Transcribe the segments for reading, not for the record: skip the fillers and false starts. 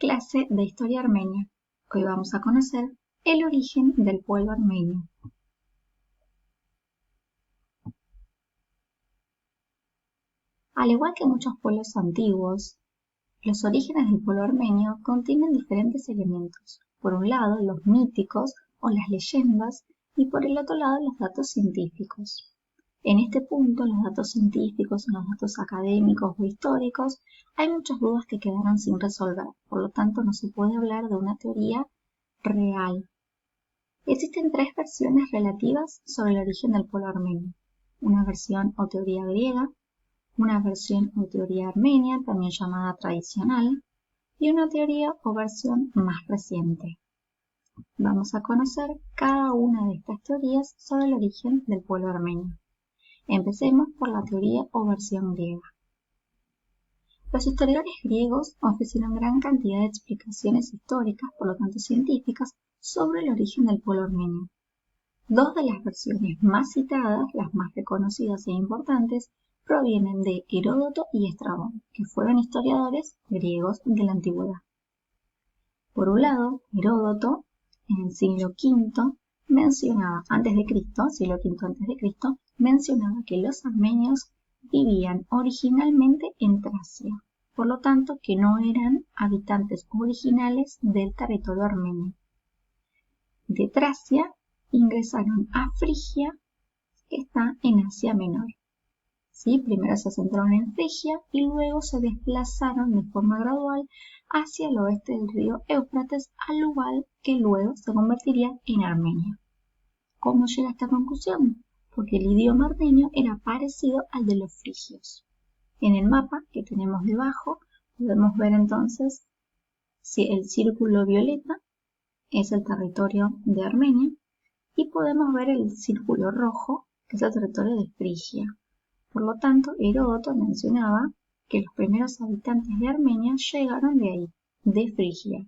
Clase de Historia Armenia. Hoy vamos a conocer el origen del pueblo armenio. Al igual que muchos pueblos antiguos, los orígenes del pueblo armenio contienen diferentes elementos. Por un lado, los míticos o las leyendas, y por el otro lado, los datos científicos. En este punto, los datos científicos, los datos académicos o históricos, hay muchas dudas que quedaron sin resolver, por lo tanto no se puede hablar de una teoría real. Existen tres versiones relativas sobre el origen del pueblo armenio. Una versión o teoría griega, una versión o teoría armenia, también llamada tradicional, y una teoría o versión más reciente. Vamos a conocer cada una de estas teorías sobre el origen del pueblo armenio. Empecemos por la teoría o versión griega. Los historiadores griegos ofrecieron gran cantidad de explicaciones históricas, por lo tanto científicas, sobre el origen del pueblo armenio. Dos de las versiones más citadas, las más reconocidas e importantes, provienen de Heródoto y Estrabón, que fueron historiadores griegos de la antigüedad. Por un lado, Heródoto, en el siglo V, mencionaba, siglo V a.C., mencionaba que los armenios vivían originalmente en Tracia, por lo tanto que no eran habitantes originales del territorio armenio. De Tracia ingresaron a Frigia, que está en Asia Menor. ¿Sí? Primero se centraron en Frigia y luego se desplazaron de forma gradual hacia el oeste del río Éufrates, al lugar que luego se convertiría en Armenia. ¿Cómo llega a esta conclusión? Porque el idioma armenio era parecido al de los frigios. En el mapa que tenemos debajo podemos ver entonces si el círculo violeta es el territorio de Armenia y podemos ver el círculo rojo que es el territorio de Frigia. Por lo tanto, Heródoto mencionaba que los primeros habitantes de Armenia llegaron de ahí, de Frigia.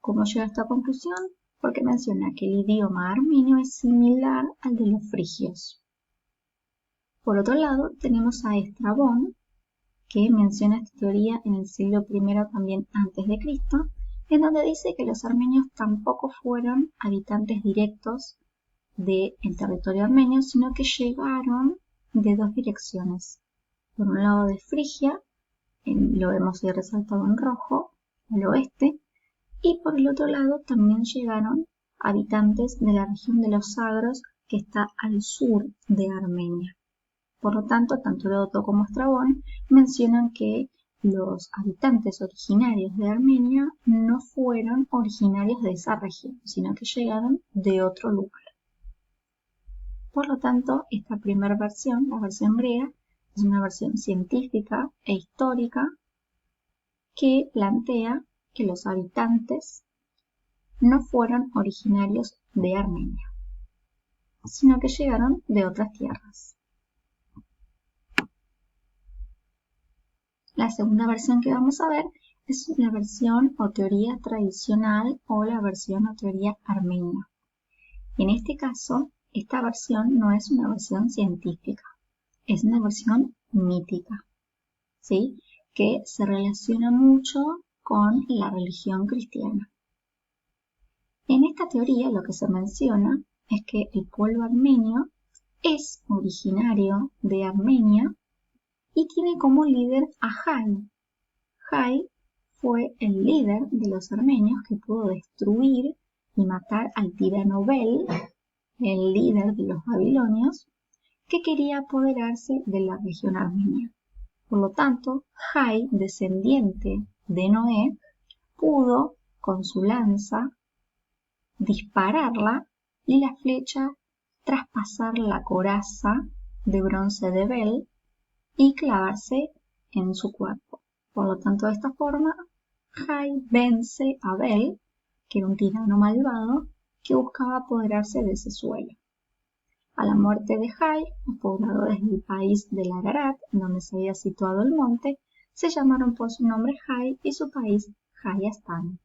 ¿Cómo llega a esta conclusión? Porque menciona que el idioma armenio es similar al de los frigios. Por otro lado, tenemos a Estrabón, que menciona esta teoría en el siglo I también antes de Cristo, en donde dice que los armenios tampoco fueron habitantes directos del territorio armenio, sino que llegaron de dos direcciones. Por un lado de Frigia, lo vemos ahí resaltado en rojo, al oeste, y por el otro lado también llegaron habitantes de la región de los Zagros, que está al sur de Armenia. Por lo tanto, tanto Heródoto como Estrabón mencionan que los habitantes originarios de Armenia no fueron originarios de esa región, sino que llegaron de otro lugar. Por lo tanto, esta primera versión, la versión griega, es una versión científica e histórica que plantea que los habitantes no fueron originarios de Armenia, sino que llegaron de otras tierras. La segunda versión que vamos a ver es la versión o teoría tradicional o la versión o teoría armenia. En este caso, esta versión no es una versión científica, es una versión mítica, ¿sí? Que se relaciona mucho con la religión cristiana. En esta teoría lo que se menciona es que el pueblo armenio es originario de Armenia y tiene como líder a Jai. Jai fue el líder de los armenios que pudo destruir y matar al tirano Bel, el líder de los babilonios, que quería apoderarse de la región armenia. Por lo tanto, Jai, descendiente de Noé, pudo, con su lanza, dispararla y la flecha traspasar la coraza de bronce de Bel y clavarse en su cuerpo. Por lo tanto, de esta forma, Jai vence a Bel, que era un tirano malvado que buscaba apoderarse de ese suelo. A la muerte de Jai, los pobladores del país del Ararat, donde se había situado el monte, se llamaron por su nombre Jai y su país Jayastan.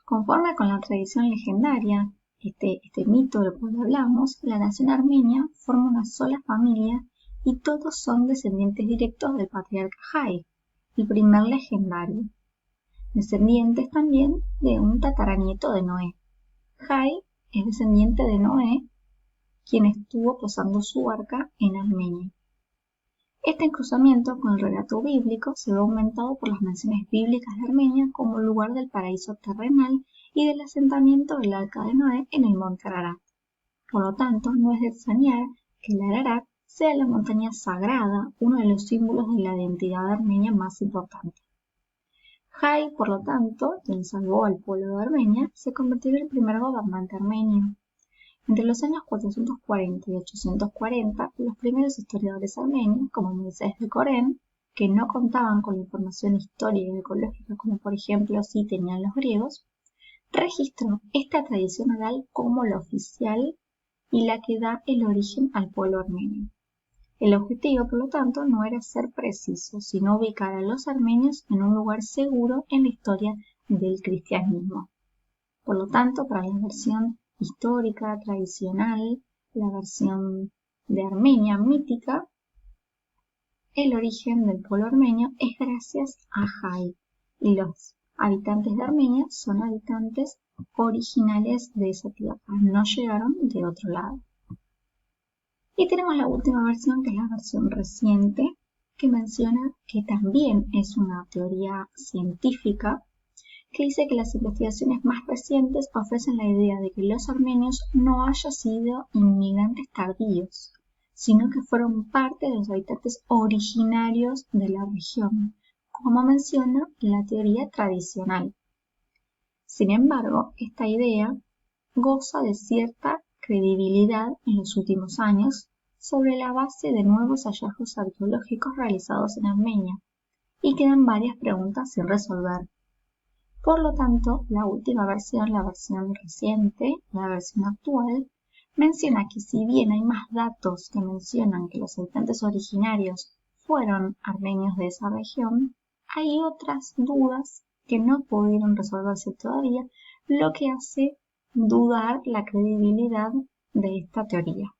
Conforme con la tradición legendaria, este mito del cual hablamos, la nación armenia forma una sola familia y todos son descendientes directos del patriarca Jai. el primer legendario, descendientes también de un tataranieto de Noé. Jai es descendiente de Noé, quien estuvo posando su arca en Armenia. Este cruzamiento con el relato bíblico se ve aumentado por las menciones bíblicas de Armenia como lugar del paraíso terrenal y del asentamiento del arca de Noé en el monte Ararat. Por lo tanto, no es de extrañar que el Ararat sea la montaña sagrada, uno de los símbolos de la identidad armenia más importante. Jai, por lo tanto, quien salvó al pueblo de Armenia, se convirtió en el primer gobernante armenio. Entre los años 440 y 840, los primeros historiadores armenios, como Moisés de Corén, que no contaban con la información histórica y ecológica como por ejemplo sí tenían los griegos, registró esta tradición oral como la oficial y la que da el origen al pueblo armenio. El objetivo, por lo tanto, no era ser preciso, sino ubicar a los armenios en un lugar seguro en la historia del cristianismo. Por lo tanto, para la versión histórica, tradicional, la versión de Armenia mítica, el origen del pueblo armenio es gracias a Jai, y los habitantes de Armenia son habitantes originales de esa tierra, no llegaron de otro lado. Y tenemos la última versión, que es la versión reciente, que menciona que también es una teoría científica, que dice que las investigaciones más recientes ofrecen la idea de que los armenios no hayan sido inmigrantes tardíos, sino que fueron parte de los habitantes originarios de la región, como menciona la teoría tradicional. Sin embargo, esta idea goza de cierta credibilidad en los últimos años sobre la base de nuevos hallazgos arqueológicos realizados en Armenia, y quedan varias preguntas sin resolver. Por lo tanto, la última versión, la versión reciente, la versión actual, menciona que si bien hay más datos que mencionan que los habitantes originarios fueron armenios de esa región, hay otras dudas que no pudieron resolverse todavía, lo que hace dudar la credibilidad de esta teoría.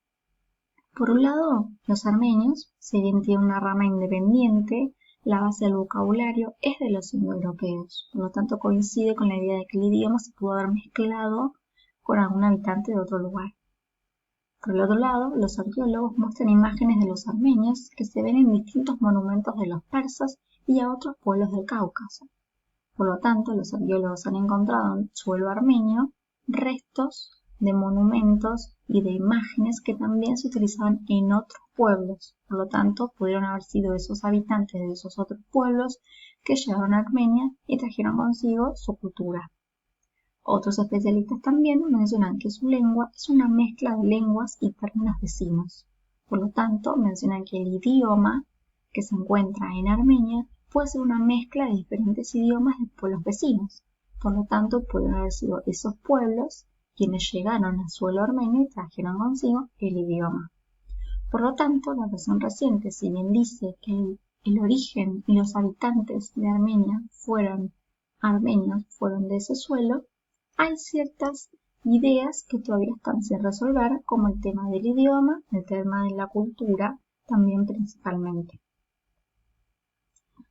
Por un lado, los armenios, si bien tienen una rama independiente, la base del vocabulario es de los indoeuropeos, por lo tanto coincide con la idea de que el idioma se pudo haber mezclado con algún habitante de otro lugar. Por el otro lado, los arqueólogos muestran imágenes de los armenios que se ven en distintos monumentos de los persas y a otros pueblos del Cáucaso. Por lo tanto, los arqueólogos han encontrado en suelo armenio restos de monumentos y de imágenes que también se utilizaban en otros pueblos. Por lo tanto, pudieron haber sido esos habitantes de esos otros pueblos que llegaron a Armenia y trajeron consigo su cultura. Otros especialistas también mencionan que su lengua es una mezcla de lenguas y términos vecinos. Por lo tanto, mencionan que el idioma que se encuentra en Armenia puede ser una mezcla de diferentes idiomas de pueblos vecinos. Por lo tanto, pueden haber sido esos pueblos quienes llegaron al suelo armenio y trajeron consigo el idioma. Por lo tanto, la versión reciente, si bien dice que el origen y los habitantes de Armenia fueron armenios, fueron de ese suelo, hay ciertas ideas que todavía están sin resolver, como el tema del idioma, el tema de la cultura, también principalmente.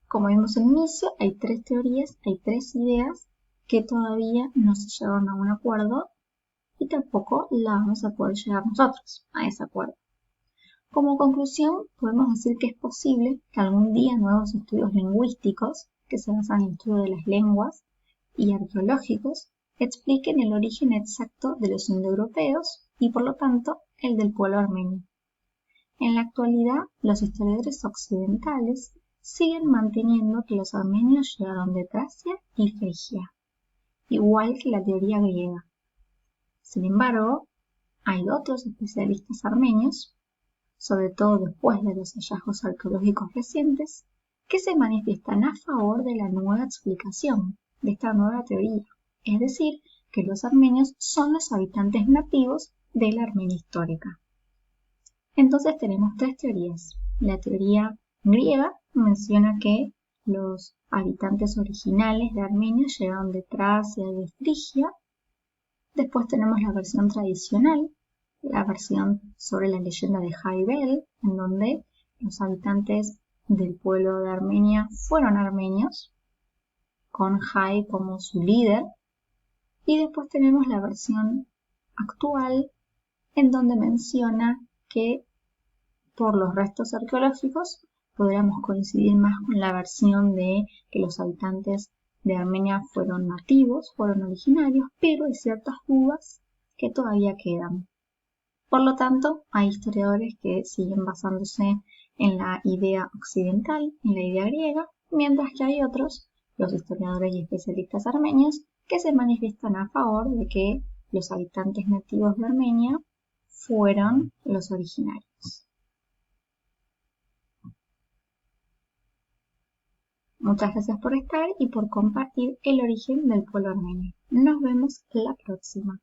Como vimos al inicio, hay tres teorías, hay tres ideas que todavía no se llegaron a un acuerdo y tampoco la vamos a poder llegar nosotros a ese acuerdo. Como conclusión, podemos decir que es posible que algún día nuevos estudios lingüísticos, que se basan en el estudio de las lenguas y arqueológicos, expliquen el origen exacto de los indoeuropeos y por lo tanto el del pueblo armenio. En la actualidad, los historiadores occidentales siguen manteniendo que los armenios llegaron de Tracia y Frigia, igual que la teoría griega. Sin embargo, hay otros especialistas armenios, sobre todo después de los hallazgos arqueológicos recientes, que se manifiestan a favor de la nueva explicación, de esta nueva teoría, es decir, que los armenios son los habitantes nativos de la Armenia histórica. Entonces tenemos tres teorías. La teoría griega menciona que los habitantes originales de Armenia llegaron de Tracia y de Frigia. Después tenemos la versión tradicional, la versión sobre la leyenda de Jai Bel, en donde los habitantes del pueblo de Armenia fueron armenios, con Jai como su líder, y después tenemos la versión actual en donde menciona que por los restos arqueológicos podríamos coincidir más con la versión de que los habitantes de Armenia fueron nativos, fueron originarios, pero hay ciertas dudas que todavía quedan. Por lo tanto, hay historiadores que siguen basándose en la idea occidental, en la idea griega, mientras que hay otros, los historiadores y especialistas armenios, que se manifiestan a favor de que los habitantes nativos de Armenia fueron los originarios. Muchas gracias por estar y por compartir el origen del pueblo armenio. Nos vemos la próxima.